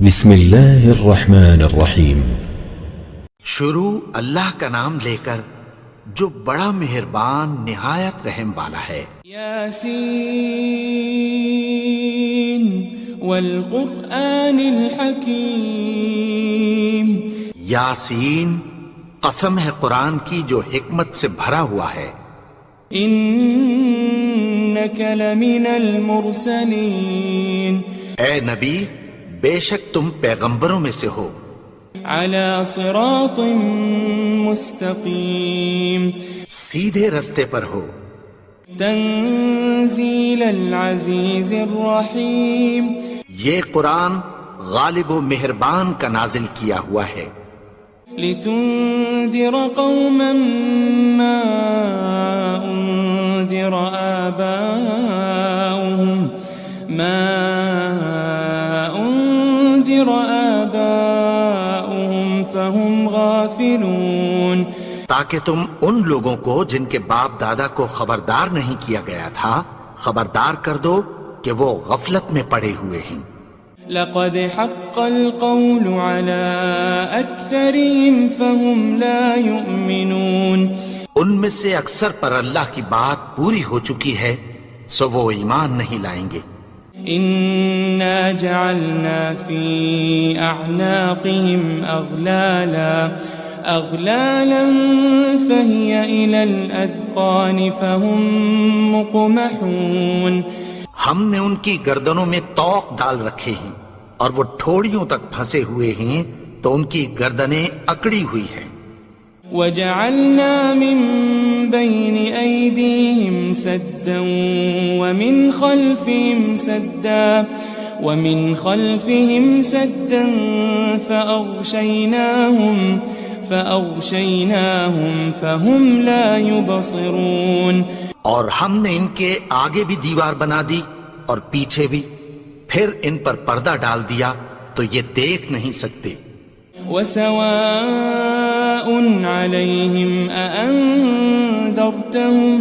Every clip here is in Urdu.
بسم اللہ الرحمن الرحیم۔ شروع اللہ کا نام لے کر جو بڑا مہربان نہایت رحم والا ہے۔ یاسین والقرآن الحکیم۔ یاسین، قسم ہے قرآن کی جو حکمت سے بھرا ہوا ہے۔ انک لمن المرسلین۔ اے نبی، بے شک تم پیغمبروں میں سے ہو۔ علی صراط مستقیم۔ سیدھے رستے پر ہو۔ تنزیل العزیز الرحیم۔ یہ قرآن غالب و مہربان کا نازل کیا ہوا ہے۔ لتنذر قوما ما انذر آباؤهم فهم غافلون۔ تاکہ تم ان لوگوں کو جن کے باپ دادا کو خبردار نہیں کیا گیا تھا خبردار کر دو کہ وہ غفلت میں پڑے ہوئے ہیں۔ لقد حق القول على اکثرهم فهم لا يؤمنون۔ ان میں سے اکثر پر اللہ کی بات پوری ہو چکی ہے سو وہ ایمان نہیں لائیں گے۔ انا جعلنا في اعناقهم اغلالا فهي الى الاذقان فهم مقمحون۔ ہم نے ان کی گردنوں میں طوق ڈال رکھے ہیں اور وہ ٹھوڑیوں تک پھنسے ہوئے ہیں تو ان کی گردنیں اکڑی ہوئی ہیں۔ وجعلنا من بين أيديهم سدا ومن خلفهم سدا فأغشيناهم فهم لا يبصرون۔ اور ہم نے ان کے آگے بھی دیوار بنا دی اور پیچھے بھی، پھر ان پر پردہ ڈال دیا تو یہ دیکھ نہیں سکتے۔ وسواء عليهم أأنذرتهم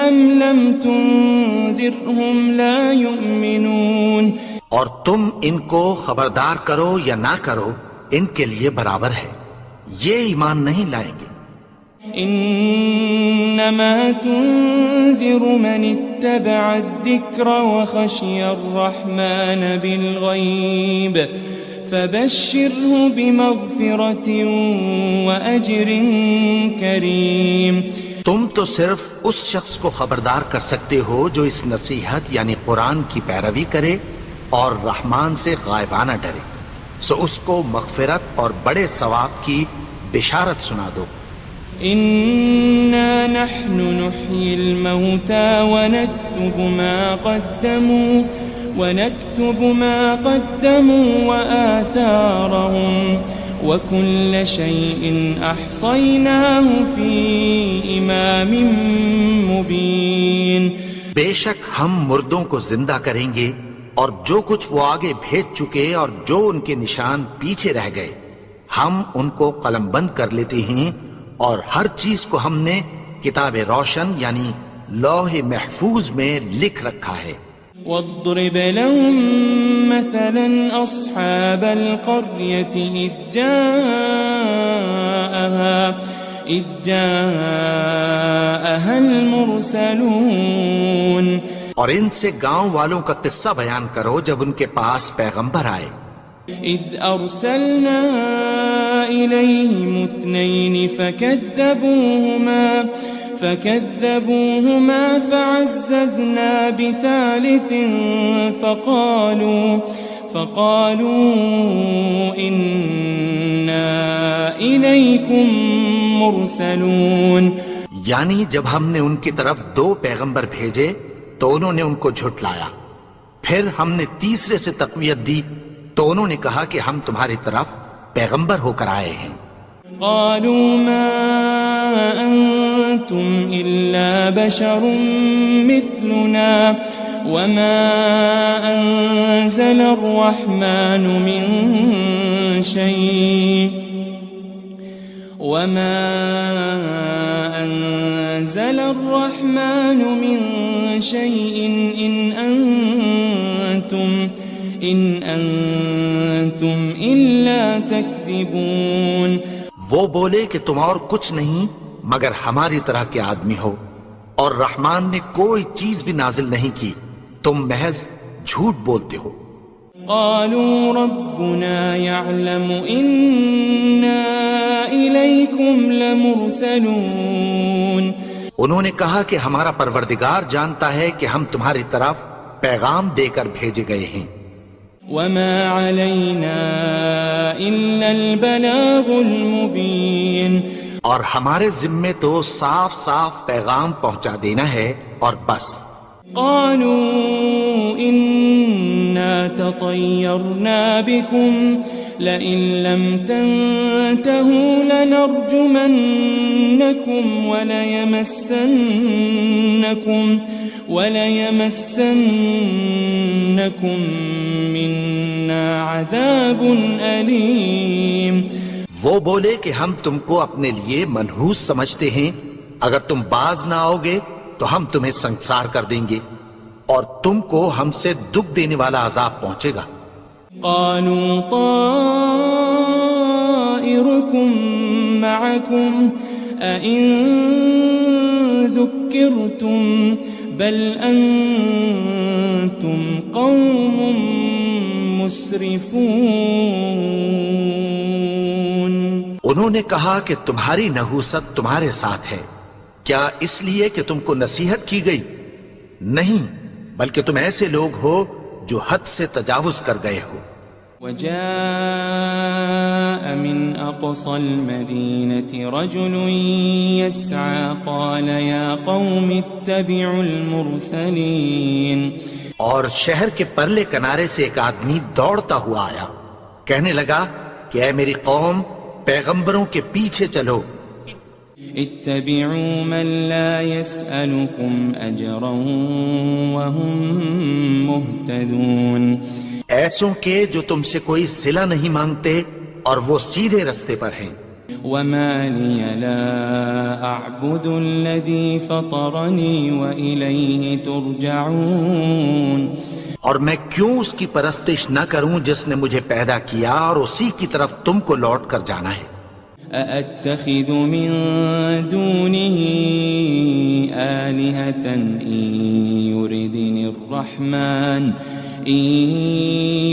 أم لم تنذرهم لا يؤمنون۔ اور تم ان کو خبردار کرو یا نہ کرو ان کے لیے برابر ہے، یہ ایمان نہیں لائیں گے۔ انما تنذر من اتبع الذکر وخشی الرحمن بالغیب فبشره بمغفرة واجر کریم۔ تم تو صرف اس شخص کو خبردار کر سکتے ہو جو اس نصیحت یعنی قرآن کی پیروی کرے اور رحمان سے غائبانہ ڈرے، سو اس کو مغفرت اور بڑے ثواب کی بشارت سنا دو۔ إنا نحن نحيي الموتى ونكتب ما قدموا وآثارهم وكل شيء أحصيناه في إمام مبين۔ بے شک ہم مردوں کو زندہ کریں گے اور جو کچھ وہ آگے بھیج چکے اور جو ان کے نشان پیچھے رہ گئے ہم ان کو قلم بند کر لیتے ہیں، اور ہر چیز کو ہم نے کتاب روشن یعنی لوح محفوظ میں لکھ رکھا ہے۔ واضرب لهم مثلا أصحاب القرية إذ جاءها المرسلون۔ اور ان سے گاؤں والوں کا قصہ بیان کرو جب ان کے پاس پیغمبر آئے۔ إذ أرسلنا إليهم اثنين فكذبوهما فعززنا بثالث فقالوا إنا إليكم مرسلون۔ یعنی جب ہم نے ان کی طرف 2 پیغمبر بھیجے تو انہوں نے ان کو جھٹلایا، پھر ہم نے تیسرے سے تقویت دی تو انہوں نے کہا کہ ہم تمہاری طرف پیغمبر ہو کر آئے ہیں۔ قالوا ما أنتم إلا بشر مثلنا وما أنزل الرحمن من شيء إن أنتم أنتم إلا تكذبون. وہ بولے کہ تم اور کچھ نہیں مگر ہماری طرح کے آدمی ہو، اور رحمان نے کوئی چیز بھی نازل نہیں کی، تم محض جھوٹ بولتے ہو. قالوا ربنا يعلم إنا إليكم لمرسلون. انہوں نے کہا کہ ہمارا پروردگار جانتا ہے کہ ہم تمہاری طرف پیغام دے کر بھیجے گئے ہیں. وما علينا إلا البلاغ المبين. اور ہمارے ذمے تو صاف صاف پیغام پہنچا دینا ہے اور بس. قالوا إنا تطيرنا بكم لئن لم تنتهوا لنرجمنكم وليمسنكم منا عذاب أليم. وہ بولے کہ ہم تم کو اپنے لیے منحوس سمجھتے ہیں، اگر تم باز نہ آؤ گے تو ہم تمہیں سنسار کر دیں گے اور تم کو ہم سے دکھ دینے والا عذاب پہنچے گا. قالوا طائركم معكم أئن ذكرتم بل أنتم قوم مسرفون. انہوں نے کہا کہ تمہاری نحوست تمہارے ساتھ ہے، کیا اس لیے کہ تم کو نصیحت کی گئی؟ نہیں، بلکہ تم ایسے لوگ ہو جو حد سے تجاوز کر گئے ہو. وجاء من أقصى المدينة رجل يسعى قال يا قوم اتبعوا المرسلين. اور شہر کے پرلے کنارے سے ایک آدمی دوڑتا ہوا آیا، کہنے لگا کہ اے میری قوم، پیغمبروں کے پیچھے چلو. اتبعوا من لا يسألكم أجرا وهم مهتدون. ایسوں کے جو تم سے کوئی صلہ نہیں مانگتے اور وہ سیدھے رستے پر ہیں. وما لي لا أعبد الذي فطرني وإليه ترجعون. اور میں کیوں اس کی پرستش نہ کروں جس نے مجھے پیدا کیا اور اسی کی طرف تم کو لوٹ کر جانا ہے. أأتخذ من دونه آلهة إن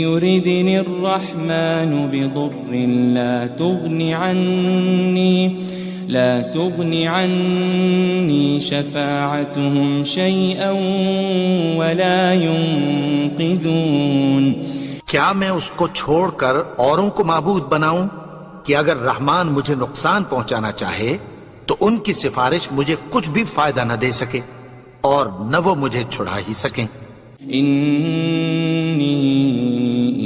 يردني الرحمن بضر لا تغن عني شفاعتهم شيئا ولا ينقذون. کیا میں اس کو چھوڑ کر اوروں کو معبود بناؤں کہ اگر رحمان مجھے نقصان پہنچانا چاہے تو ان کی سفارش مجھے کچھ بھی فائدہ نہ دے سکے اور نہ وہ مجھے چھڑا ہی سکیں. إني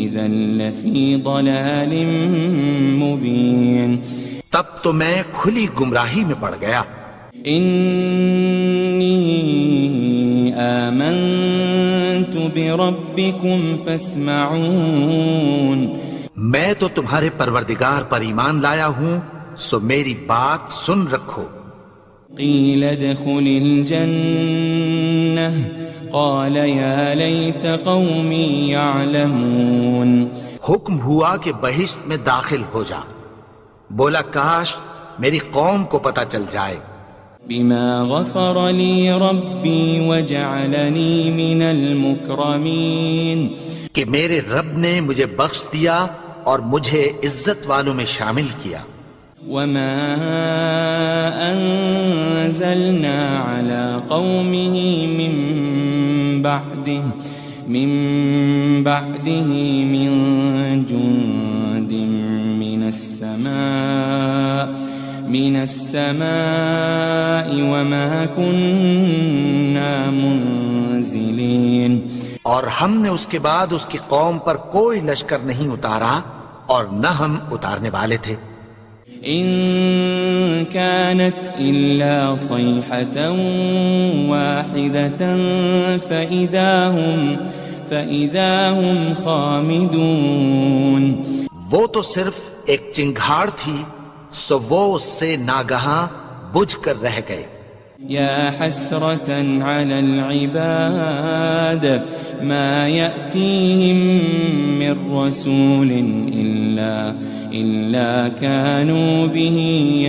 إذا لفي ضلال مبين. تب تو میں کھلی گمراہی میں پڑ گیا. إني آمنت بربكم فاسمعون. میں تو تمہارے پروردگار پر ایمان لایا ہوں، سو میری بات سن رکھو. قيل ادخل الجنة قال يا ليت قومي يعلمون. حکم ہوا کہ بہشت میں داخل ہو جا. بولا کاش میری قوم کو پتہ چل جائے. بما غفر لي ربي وجعلني من المكرمين. کہ میرے رب نے مجھے بخش دیا اور مجھے عزت والوں میں شامل کیا. وما أنزلنا على قومه من بعده من جند من السماء وما كنا منزلين. اور ہم نے اس کے بعد اس کی قوم پر کوئی لشکر نہیں اتارا اور نہ ہم اتارنے والے تھے. إن كانت إلا صيحة واحدة فإذا هم خامدون. وہ تو صرف ایک چنگھاڑ تھی، سو وہ اس سے ناگہاں بجھ کر رہ گئے. يا حسرة على العباد ما يأتيهم من رسول إلا كانوا به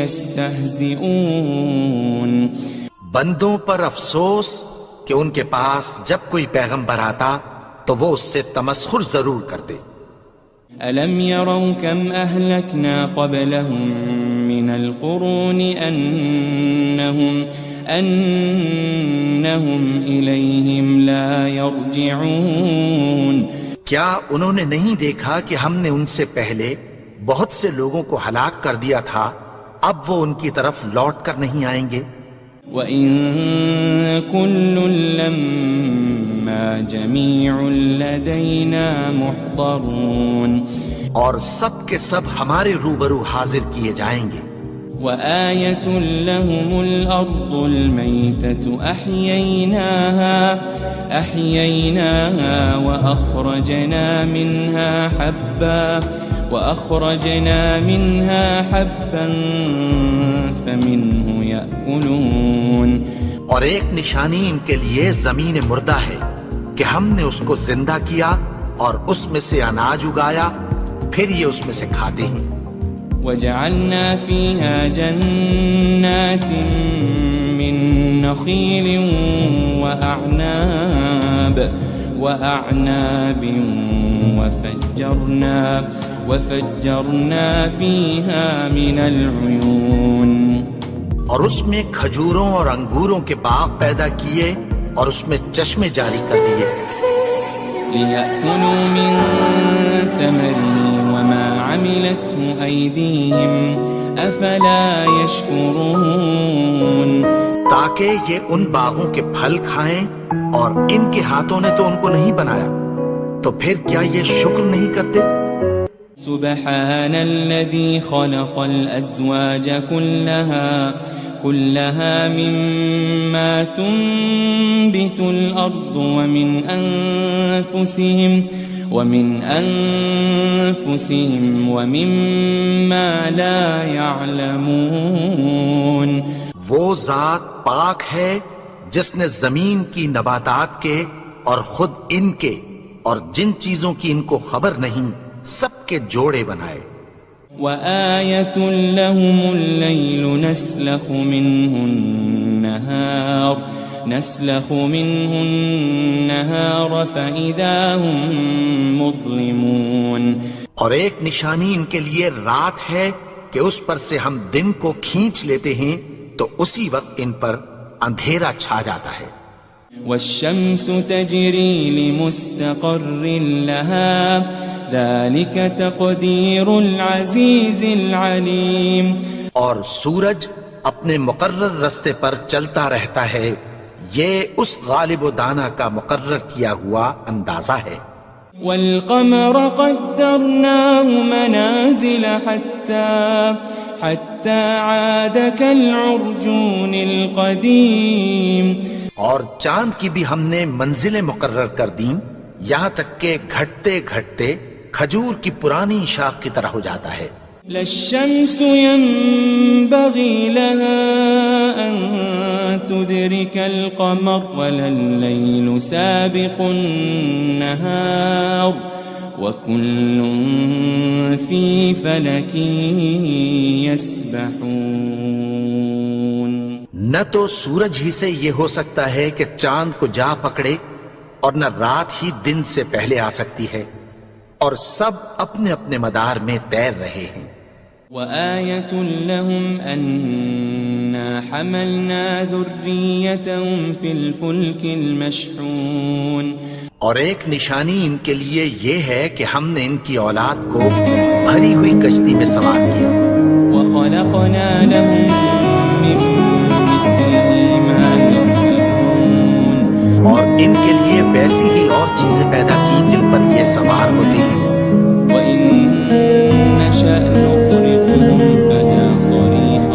يستهزئون. بندوں پر افسوس کہ ان کے پاس جب کوئی پیغمبر آتا تو وہ اس سے تمسخر ضرور کرتے. ألم يروا كم أهلكنا قبلهم من القرون أنهم إليهم لا يرجعون. کیا انہوں نے نہیں دیکھا کہ ہم نے ان سے پہلے بہت سے لوگوں کو ہلاک کر دیا تھا، اب وہ ان کی طرف لوٹ کر نہیں آئیں گے. وَإِن كُلٌّ لَمَّا جَمِيعٌ لَدَيْنَا مُحْضَرُونَ. اور سب کے سب ہمارے روبرو حاضر کیے جائیں گے. وآية لهم الأرض الميتة أحييناها وأخرجنا منها حبا فمنه يأكلون. اور ایک نشانی ان کے لیے زمین مردہ ہے کہ ہم نے اس کو زندہ کیا اور اس میں سے اناج اگایا، پھر یہ اس میں سے کھاتے ہیں. وجعلنا فيها جنات من نخيل وأعناب وفجرنا فيها من العيون. اور اس میں کھجوروں اور انگوروں کے باغ پیدا کیے اور اس میں چشمے جاری کر دیے. لِيَأْكُلُوا مِن ثَمَرِهِ وَمَا عَمِلَتْهُ أَيْدِيهِمْ أَفَلَا يَشْكُرُونَ. تاکہ یہ ان باغوں کے پھل کھائیں اور ان کے ہاتھوں نے تو ان کو نہیں بنایا، تو پھر کیا یہ شکر نہیں کرتے؟ سبحان الذي خلق الأزواج كلها مما تنبت الأرض ومن أنفسهم ومما لا يعلمون. وہ ذات پاک ہے جس نے زمین کی نباتات کے اور خود ان کے اور جن چیزوں کی ان کو خبر نہیں سب کے جوڑے بنائے. وآية لهم الليل نسلخ منه النهار فإذا هم مظلمون. اور ایک نشانی ان کے لیے رات ہے کہ اس پر سے ہم دن کو کھینچ لیتے ہیں تو اسی وقت ان پر اندھیرا چھا جاتا ہے. والشمس تجري لمستقر لها ذلك تقدير العزيز العليم. اور سورج اپنے مقرر رستے پر چلتا رہتا ہے، یہ اس غالب و دانا کا مقرر کیا ہوا اندازہ ہے. والقمر قدرناه منازل حتى عاد كالعرجون القديم. اور چاند کی بھی ہم نے منزلیں مقرر کر دیں یہاں تک کہ گھٹتے گھٹتے کھجور کی پرانی شاخ کی طرح ہو جاتا ہے. لا الشمس ينبغي لها أن تدرك القمر ولا الليل سابق النهار وكل في فلك يسبحون. نہ تو سورج ہی سے یہ ہو سکتا ہے کہ چاند کو جا پکڑے اور نہ رات ہی دن سے پہلے آ سکتی ہے، اور سب اپنے اپنے مدار میں تیر رہے ہیں. وآية لهم أنا حملنا ذريتهم في الفلك المشحون. اور ایک نشانی ان کے لیے یہ ہے کہ ہم نے ان کی اولاد کو بھری ہوئی کشتی میں سوار کیا. وخلقنا لهم من مثله ما يركبون. اور ان کے لیے ویسی ہی اور چیزیں پیدا کی جن پر یہ سوار ہوتے ہیں. وإن نشأ نغرقهم فلا صريخ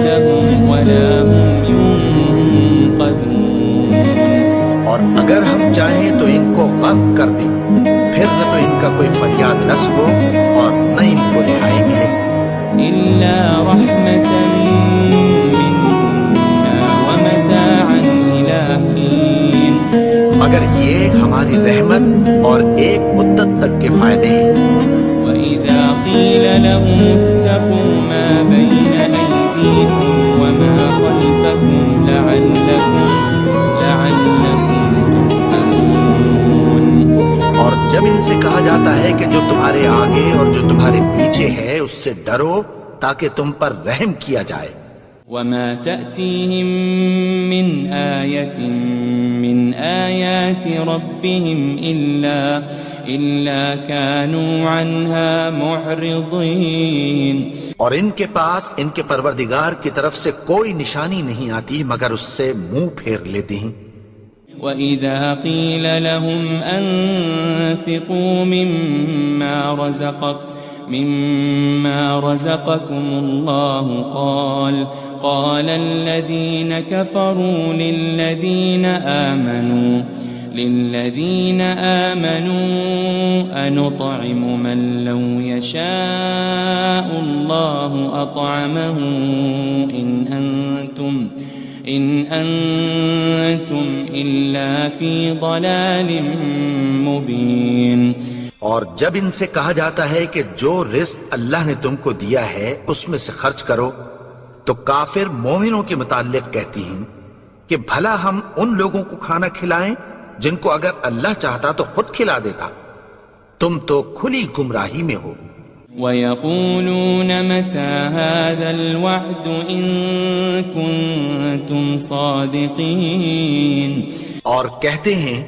لهم ولا هم ينقذون. اور اگر ہم چاہیں تو ان کو غرق کر دیں، پھر نہ تو ان کا کوئی فریاد رس ہو اور نہ ان کو رہائی ملے. إلا رحمة مگر یہ ہماری رحمت اور ایک مدت تک کے فائدے ہیں۔ وَإِذَا قِيلَ لَهُمُ اتَّقُوا مَا بَيْنَ أَيْدِيكُمْ وَمَا خَلْفَكُمْ لَعَلَّكُمْ تُرْحَمُونَ۔ اور جب ان سے کہا جاتا ہے کہ جو تمہارے آگے اور جو تمہارے پیچھے ہے اس سے ڈرو تاکہ تم پر رحم کیا جائے۔ وَمَا تَأْتِيهِم مِّنْ آيَةٍ مِّنْ آيَاتِ رَبِّهِمْ إِلَّا كَانُوا عَنْهَا مُعْرِضِينَ۔ اور ان کے پاس ان کے پروردگار کی طرف سے کوئی نشانی نہیں آتی مگر اس سے منہ پھیر لیتے ہیں۔ وَإِذَا قِيلَ لَهُمْ أَنفِقُوا مِمَّا رَزَقَكُمُ اللَّهُ قَالَ الَّذِينَ كَفَرُوا لِلَّذِينَ آمَنُوا أَنُطْعِمُ مَن لَّوْ يَشَاءُ اللَّهُ أَطْعَمَهُ إِنْ أَنْتُمْ إِلَّا فِي ضَلَالٍ مُبِينٍ۔ اور جب ان سے کہا جاتا ہے کہ جو رزق اللہ نے تم کو دیا ہے اس میں سے خرچ کرو تو کافر مومنوں کے متعلق کہتی ہیں کہ بھلا ہم ان لوگوں کو کھانا کھلائیں جن کو اگر اللہ چاہتا تو خود کھلا دیتا، تم تو کھلی گمراہی میں ہو۔ وَيَقُولُونَ مَتَى هَذَا الْوَعْدُ إِن كُنتُمْ صَادِقِينَ۔ اور کہتے ہیں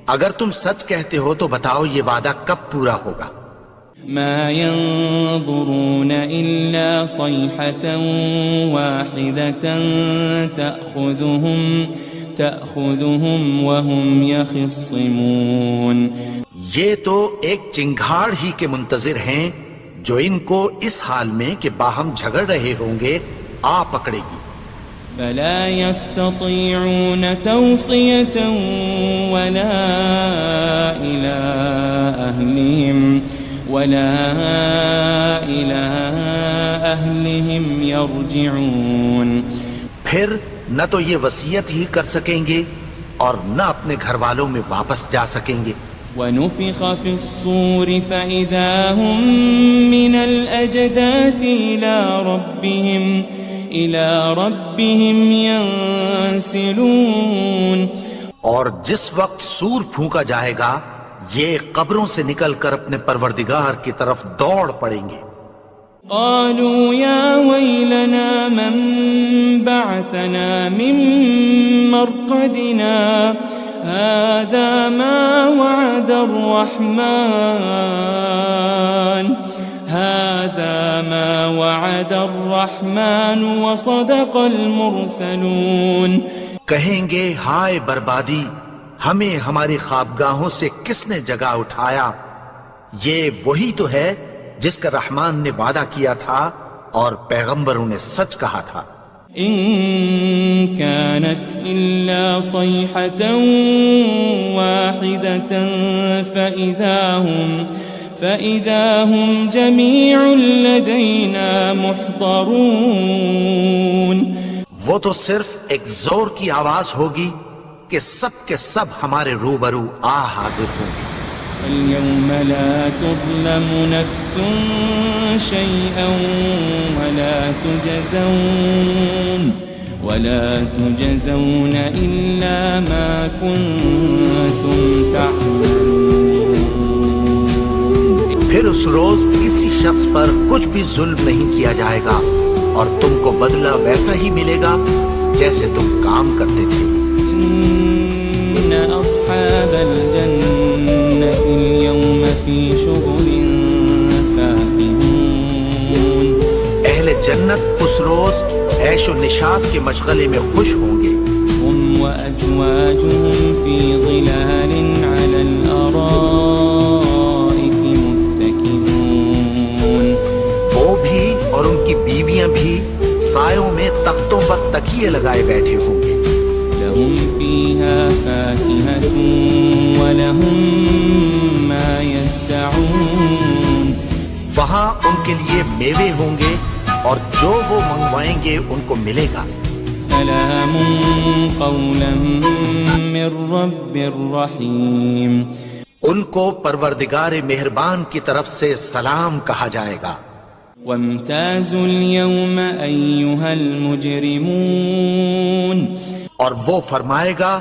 اگر تم سچ کہتے ہو تو بتاؤ یہ وعدہ کب پورا ہوگا۔ مَا يَنظُرُونَ إِلَّا صَيْحَةً وَاحِدَةً تَأْخُذُهُمْ وَهُمْ يَخِصِّمُونَ۔ یہ تو ایک چنگھاڑ ہی کے منتظر ہیں جو ان کو اس حال میں کہ باہم جھگڑ رہے ہوں گے آ پکڑے گی۔ فَلَا يَسْتَطِيعُونَ تَوْصِيَةً وَلَا إِلَىٰ أَهْلِهِمْ يَرْجِعُونَ۔ پھر نہ تو یہ وصیت ہی کر سکیں گے اور نہ اپنے گھر والوں میں واپس جا سکیں گے۔ وَنُفِخَ فِي الصُّورِ فَإِذَا هُم مِّنَ الْأَجْدَاثِ إِلَىٰ رَبِّهِمْ يَنسِلُونَ۔ اور جس وقت سور پھونکا جائے گا یہ قبروں سے نکل کر اپنے پروردگار کی طرف دوڑ پڑیں گے۔ قالوا يا ويلنا من بعثنا من مرقدنا هذا ما وعد الرحمن وصدق المرسلون۔ کہیں گے ہائے بربادی، ہمیں ہماری خوابگاہوں سے کس نے جگا اٹھایا؟ یہ وہی تو ہے جس کا رحمان نے وعدہ کیا تھا اور پیغمبروں نے سچ کہا تھا۔ إن كانت إلا صيحة واحدة فإذا هم جميع لدينا محضرون۔ وہ تو صرف ایک زور کی آواز ہوگی کہ سب کے سب ہمارے روبرو آ حاضر ہوں گے۔ اليوم لا تظلم نفس شيئا ولا تجزون إلا ما كنتم تعملون۔ پھر اس روز کسی شخص پر کچھ بھی ظلم نہیں کیا جائے گا اور تم کو بدلہ ویسا ہی ملے گا جیسے تم کام کرتے تھے۔ إن أصحاب الجنة اليوم في شغل فاكهون۔ اہل جنت اس روز عیش و نشاط کے مشغلے میں خوش ہوں گے۔ هم وأزواجهم في ظلال على الأرائك متكئون۔ وہ بھی اور ان کی بیویاں بھی سایوں میں تختوں پر تکیے لگائے بیٹھے ہوں گے۔ لهم فيها فاكهة ولهم ما يدعون۔ وہاں ان کے لیے میوے ہوں گے اور جو وہ منگوائیں گے ان کو ملے گا۔ سلام قولا من رب رحیم. ان کو پروردگار مہربان کی طرف سے سلام کہا جائے گا. وامتازوا اليوم أيها المجرمون. اور وہ فرمائے گا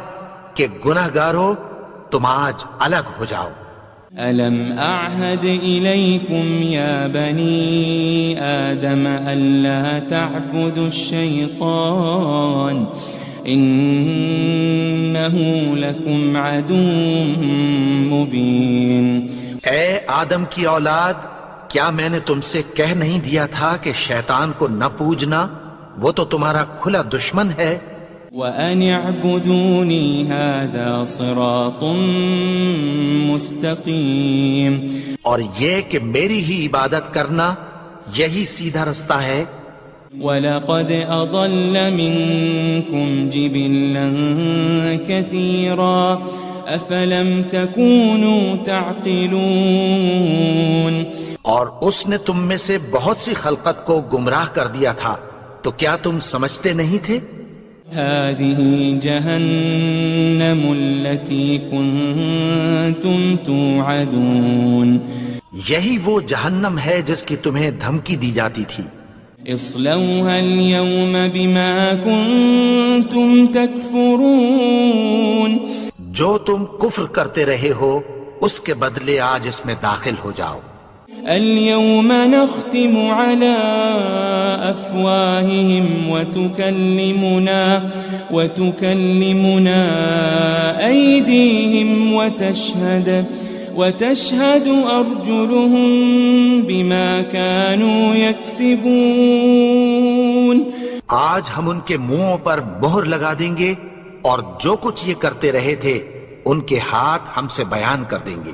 کہ گناہگارو تم آج الگ ہو جاؤ. ألم أعهد إليكم يا بني آدم ألا تعبدوا الشيطان إنه لكم عدو مبين. اے آدم کی اولاد، کیا میں نے تم سے کہہ نہیں دیا تھا کہ شیطان کو نہ پوجنا، وہ تو تمہارا کھلا دشمن ہے. وَأَنِ اعْبُدُونِي هَذَا صِرَاطٌ مُسْتَقِيمٌ. اور یہ کہ میری ہی عبادت کرنا یہی سیدھا رستہ ہے. وَلَقَدْ أَضَلَّ مِنكُمْ جِبِلًّا كَثِيرًا أَفَلَمْ تَكُونُوا تَعْقِلُونَ. اور اس نے تم میں سے بہت سی خلقت کو گمراہ کر دیا تھا، تو کیا تم سمجھتے نہیں تھے؟ هذه جهنم التي كنتم توعدون. یہی وہ جہنم ہے جس کی تمہیں دھمکی دی جاتی تھی. اصلوها اليوم بما كنتم تكفرون. جو تم کفر کرتے رہے ہو اس کے بدلے آج اس میں داخل ہو جاؤ. اليوم نختم على أفواههم وتكلمنا أيديهم وتشهد أرجلهم بما كانوا يكسبون. آج ہم ان کے منہوں پر مہر لگا دیں گے اور جو کچھ یہ کرتے رہے تھے ان کے ہاتھ ہم سے بیان کر دیں گے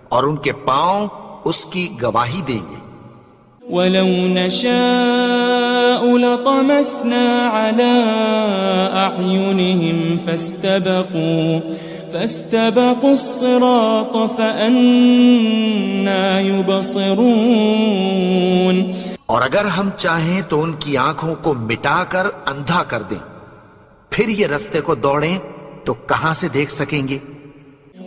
اور ان کے پاؤں اس کی گواہی دیں گے. وَلَوْ نَشَاءُ لَطَمَسْنَا عَلَىٰ أَعْيُنِهِمْ فَاسْتَبَقُوا الصِّرَاطَ فَأَنَّىٰ يُبْصِرُونَ. اور اگر ہم چاہیں تو ان کی آنکھوں کو مٹا کر اندھا کر دیں، پھر یہ رستے کو دوڑیں تو کہاں سے دیکھ سکیں گے.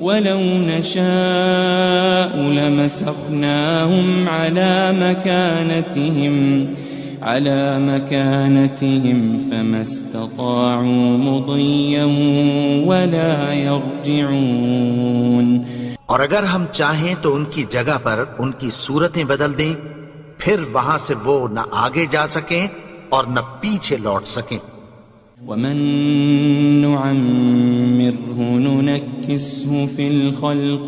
وَلَوْ نَشَاءُ لَمَسَخْنَاهُمْ عَلَى مَكَانَتِهِمْ فَمَا اسْتَطَاعُوا مُضِيًّا وَلَا يَرْجِعُونَ. اور اگر ہم چاہیں تو ان کی جگہ پر ان کی صورتیں بدل دیں، پھر وہاں سے وہ نہ آگے جا سکیں اور نہ پیچھے لوٹ سکیں. وَمَن نُعَمِّرْهُ نُنَكِّسْهُ فِي الْخَلْقِ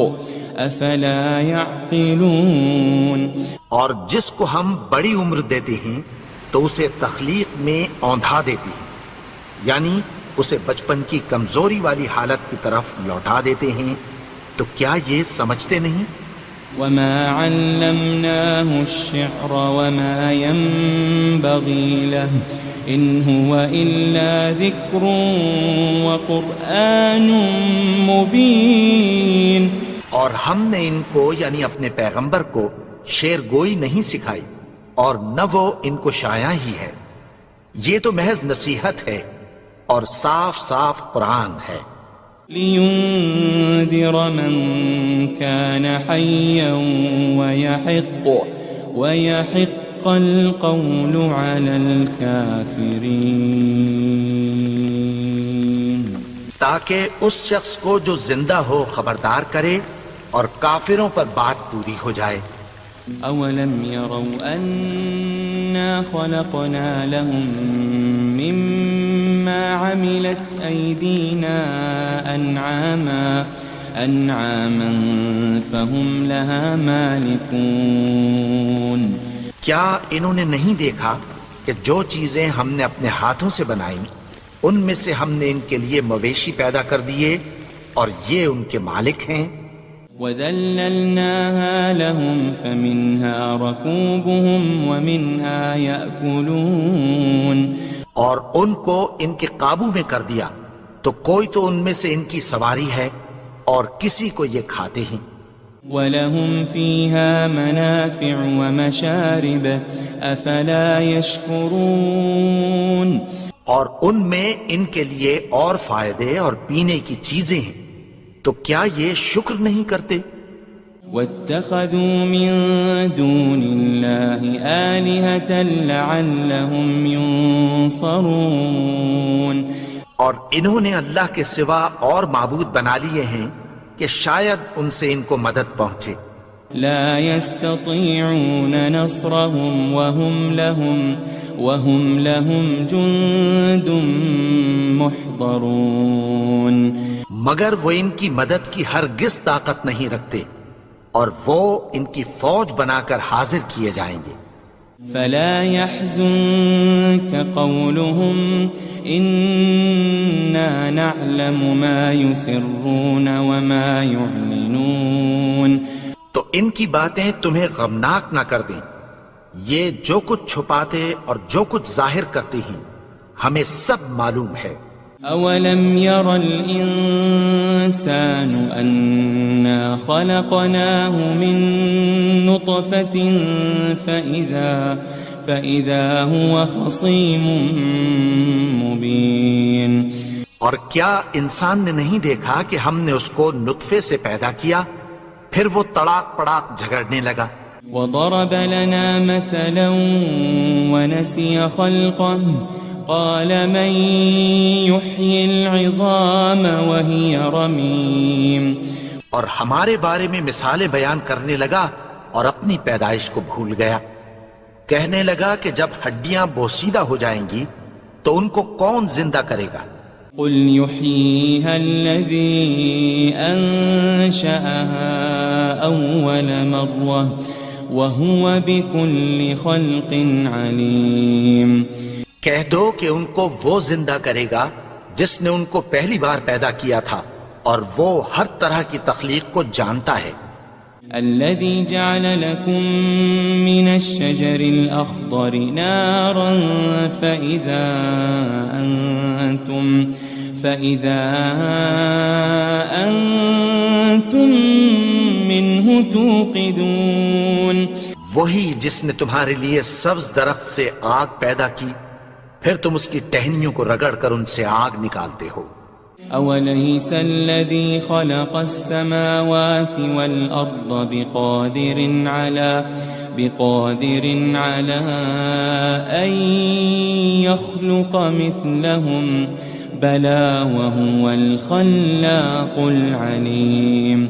أَفَلَا يَعْقِلُونَ. اور جس کو ہم بڑی عمر دیتے ہیں تو اسے تخلیق میں اوندھا دیتے ہیں، یعنی اسے بچپن کی کمزوری والی حالت کی طرف لوٹا دیتے ہیں. تو کیا یہ سمجھتے نہیں؟ وَمَا عَلَّمْنَاهُ الشِّعْرَ وَمَا يَنبَغِي لَهُ إِنْ هُوَ إِلَّا ذِكْرٌ وَقُرْآنٌ مُبِينٌ. اور ہم نے ان کو یعنی اپنے پیغمبر کو شعر گوئی نہیں سکھائی اور نہ وہ ان کو شایع ہی ہے، یہ تو محض نصیحت ہے اور صاف صاف قرآن ہے. لِيُنذِرَ مَن كَانَ حَيًّا وَيَحِقَّ الْقَوْلُ عَلَى الْكَافِرِينَ. تاکہ اس شخص کو جو زندہ ہو خبردار کرے اور کافروں پر بات پوری ہو جائے. أَوَلَمْ يَرَوْا أَنَّا خَلَقْنَا لَهُم مِّمَّا عَمِلَتْ أَيْدِينَا أَنْعَامًا فَهُمْ لَهَا مَالِكُونَ. کیا انہوں نے نہیں دیکھا کہ جو چیزیں ہم نے اپنے ہاتھوں سے بنائیں ان میں سے ہم نے ان کے لیے مویشی پیدا کر دیے اور یہ ان کے مالک ہیں. وَذَلَّلْنَاهَا لَهُمْ فَمِنْهَا رَكُوبُهُمْ وَمِنْهَا يَأْكُلُونَ. اور ان کو ان کے قابو میں کر دیا تو کوئی تو ان میں سے ان کی سواری ہے اور کسی کو یہ کھاتے ہیں. وَلَهُمْ فِيهَا مَنَافِعُ وَمَشَارِبُ أَفَلَا يَشْكُرُونَ. اور ان میں ان کے لیے اور فائدے اور پینے کی چیزیں ہیں، تو کیا یہ شکر نہیں کرتے؟ واتخذوا من دون الله آلهة لعلهم ينصرون، اور انہوں نے اللہ کے سوا اور معبود بنا لیے ہیں کہ شاید ان سے ان کو مدد پہنچے۔ لا يستطيعون نصرهم وهم لهم جند محضرون، مگر وہ ان کی مدد کی ہرگز طاقت نہیں رکھتے، اور وہ ان کی فوج بنا کر حاضر کیے جائیں گے۔ فلا يحزنك قولهم إنا نعلم ما يسرون وما يعلنون، تو ان کی باتیں تمہیں غمناک نہ کر دیں، یہ جو کچھ چھپاتے اور جو کچھ ظاہر کرتے ہیں ہمیں سب معلوم ہے۔ أولم ير الإنسان أنا خلقناه من نطفة فإذا هو خصيم مبين، اور کیا انسان نے نہیں دیکھا کہ ہم نے اس کو نطفے سے پیدا کیا، پھر وہ تڑاک پڑاک جھگڑنے لگا۔ وضرب لنا مثلا ونسي خلقه قال من يحيي العظام وهي رميم، اور ہمارے بارے میں مثالیں بیان کرنے لگا اور اپنی پیدائش کو بھول گیا، کہنے لگا کہ جب ہڈیاں بوسیدہ ہو جائیں گی تو ان کو کون زندہ کرے گا؟ قل يحييها الذي أنشأها أول مرة وهو بكل خلق عليم، کہہ دو کہ ان کو وہ زندہ کرے گا جس نے ان کو پہلی بار پیدا کیا تھا، اور وہ ہر طرح کی تخلیق کو جانتا ہے۔ الذي جعل لكم من الشجر الأخضر نارا فإذا أنتم منه توقدون، وہی جس نے تمہارے لیے سبز درخت سے آگ پیدا کی، پھر تم اس کی ٹہنیوں کو رگڑ کر ان سے آگ نکالتے ہو۔ أوليس الذي خلق السماوات والأرض بقادر على أن يخلق مثلهم بلى وهو الخلاق العليم،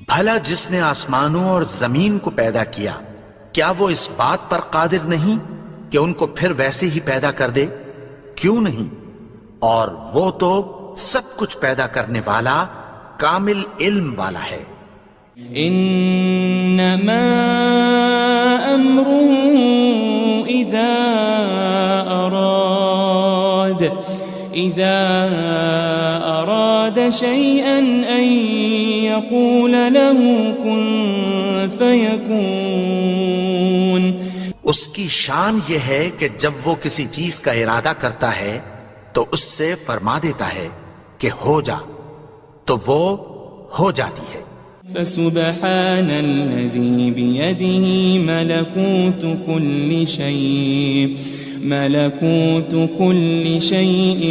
بھلا جس نے آسمانوں اور زمین کو پیدا کیا، کیا وہ اس بات پر قادر نہیں کہ ان کو پھر ویسے ہی پیدا کر دے؟ کیوں نہیں؟ اور وہ تو سب کچھ پیدا کرنے والا، کامل علم والا ہے۔ انما امره اذا اراد شيئا ان يقول له كن فيكون، اس کی شان یہ ہے کہ جب وہ کسی چیز کا ارادہ کرتا ہے تو اس سے فرما دیتا ہے کہ ہو جا، تو وہ ہو جاتی ہے۔ فسبحان الذي بيده ملكوت كل شيء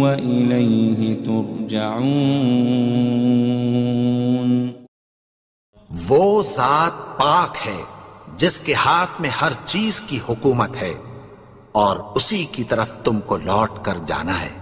وإليه ترجعون، وہ ذات پاک ہے جس کے ہاتھ میں ہر چیز کی حکومت ہے، اور اسی کی طرف تم کو لوٹ کر جانا ہے۔